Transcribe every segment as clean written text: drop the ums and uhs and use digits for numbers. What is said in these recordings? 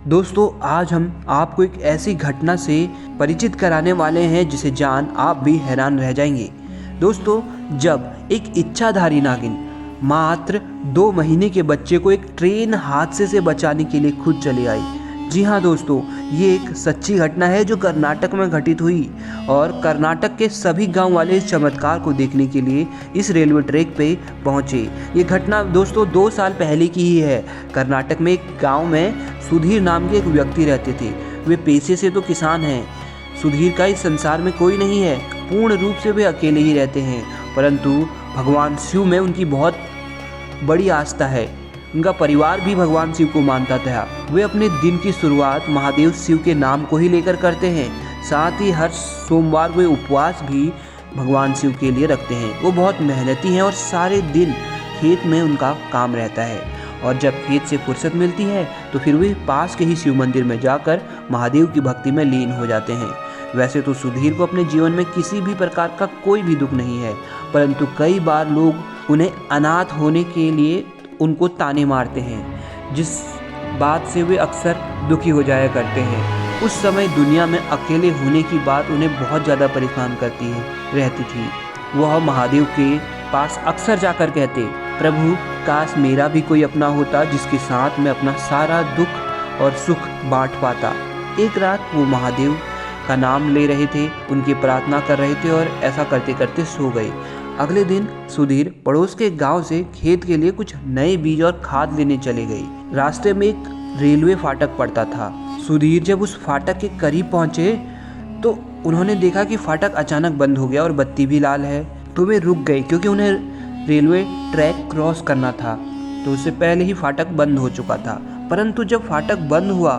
दोस्तों आज हम आपको एक ऐसी घटना से परिचित कराने वाले हैं जिसे जान आप भी हैरान रह जाएंगे। दोस्तों जब एक इच्छाधारी नागिन मात्र 2 महीने के बच्चे को एक ट्रेन हादसे से बचाने के लिए खुद चली आई। जी हाँ दोस्तों, ये एक सच्ची घटना है जो कर्नाटक में घटित हुई और कर्नाटक के सभी गांव वाले इस चमत्कार को देखने के लिए इस रेलवे ट्रैक पे पहुंचे। ये घटना दोस्तों 2 साल पहले की ही है। कर्नाटक में एक गांव में सुधीर नाम के एक व्यक्ति रहते थे। वे पेशे से तो किसान हैं। सुधीर का इस संसार में कोई नहीं है, पूर्ण रूप से वे अकेले ही रहते हैं, परंतु भगवान शिव में उनकी बहुत बड़ी आस्था है। उनका परिवार भी भगवान शिव को मानता था। वे अपने दिन की शुरुआत महादेव शिव के नाम को ही लेकर करते हैं। साथ ही हर सोमवार वे उपवास भी भगवान शिव के लिए रखते हैं। वो बहुत मेहनती हैं और सारे दिन खेत में उनका काम रहता है और जब खेत से फुर्सत मिलती है तो फिर वे पास के ही शिव मंदिर में जाकर महादेव की भक्ति में लीन हो जाते हैं। वैसे तो सुधीर को अपने जीवन में किसी भी प्रकार का कोई भी दुख नहीं है, परंतु कई बार लोग उन्हें अनाथ होने के लिए उनको ताने मारते हैं, जिस बात से वे अक्सर दुखी हो जाया करते हैं। उस समय दुनिया में अकेले होने की बात उन्हें बहुत ज़्यादा परेशान करती रहती थी। वह महादेव के पास अक्सर जाकर कहते, प्रभु काश मेरा भी कोई अपना होता जिसके साथ मैं अपना सारा दुख और सुख बांट पाता। एक रात वो महादेव का नाम ले रहे थे, उनकी प्रार्थना कर रहे थे और ऐसा करते करते सो गए। अगले दिन सुधीर पड़ोस के गांव से खेत के लिए कुछ नए बीज और खाद लेने चले गए। रास्ते में एक रेलवे फाटक पड़ता था। सुधीर जब उस फाटक के करीब पहुंचे तो उन्होंने देखा कि फाटक अचानक बंद हो गया और बत्ती भी लाल है। तो वे रुक गए क्योंकि उन्हें रेलवे ट्रैक क्रॉस करना था, तो उससे पहले ही फाटक बंद हो चुका था। परंतु जब फाटक बंद हुआ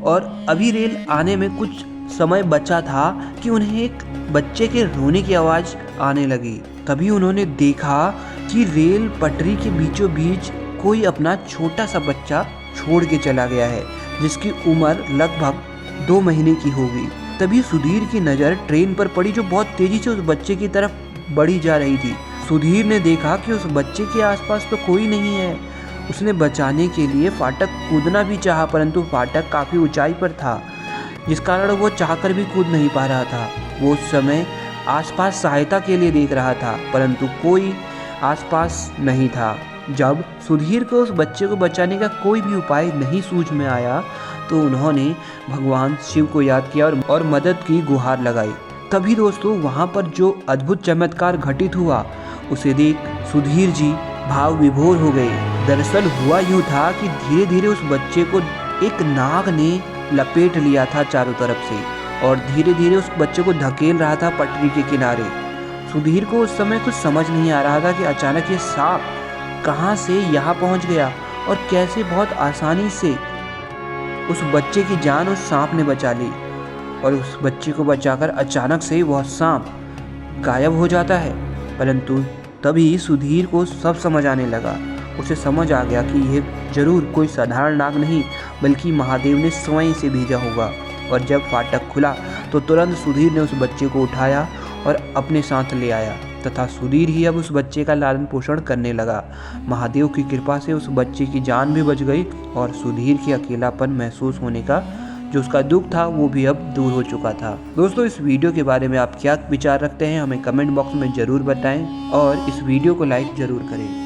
और अभी रेल आने में कुछ समय बचा था कि उन्हें एक बच्चे के रोने की आवाज़ आने लगी। तभी उन्होंने देखा कि रेल पटरी के बीचों बीच कोई अपना छोटा सा बच्चा छोड़ के चला गया है, जिसकी उम्र लगभग 2 महीने की होगी। तभी सुधीर की नज़र ट्रेन पर पड़ी जो बहुत तेज़ी से उस बच्चे की तरफ बढ़ी जा रही थी। सुधीर ने देखा कि उस बच्चे के आसपास तो कोई नहीं है। उसने बचाने के लिए फाटक कूदना भी चाहा, परंतु फाटक काफ़ी ऊंचाई पर था, जिस कारण वो चाहकर भी कूद नहीं पा रहा था। वो उस समय आसपास सहायता के लिए देख रहा था, परंतु कोई आसपास नहीं था। जब सुधीर को उस बच्चे को बचाने का कोई भी उपाय नहीं सूझ में आया तो उन्होंने भगवान शिव को याद किया और मदद की गुहार लगाई। तभी दोस्तों वहाँ पर जो अद्भुत चमत्कार घटित हुआ उसे देख सुधीर जी भाव विभोर हो गए। दरअसल हुआ यूँ था कि धीरे धीरे उस बच्चे को एक नाग ने लपेट लिया था चारों तरफ से और धीरे धीरे उस बच्चे को धकेल रहा था पटरी के किनारे। सुधीर को उस समय कुछ समझ नहीं आ रहा था कि अचानक ये सांप कहाँ से यहाँ पहुँच गया और कैसे बहुत आसानी से उस बच्चे की जान उस सांप ने बचा ली और उस बच्चे को बचाकर अचानक से वह सांप गायब हो जाता है। परंतु तभी सुधीर को सब समझ आने लगा। उसे समझ आ गया कि यह जरूर कोई साधारण नाग नहीं बल्कि महादेव ने स्वयं से भेजा होगा। और जब फाटक खुला तो तुरंत सुधीर ने उस बच्चे को उठाया और अपने साथ ले आया तथा सुधीर ही अब उस बच्चे का लालन पोषण करने लगा। महादेव की कृपा से उस बच्चे की जान भी बच गई और सुधीर के अकेलापन महसूस होने का जो उसका दुख था वो भी अब दूर हो चुका था। दोस्तों इस वीडियो के बारे में आप क्या विचार रखते हैं हमें कमेंट बॉक्स में ज़रूर बताएं और इस वीडियो को लाइक ज़रूर करें।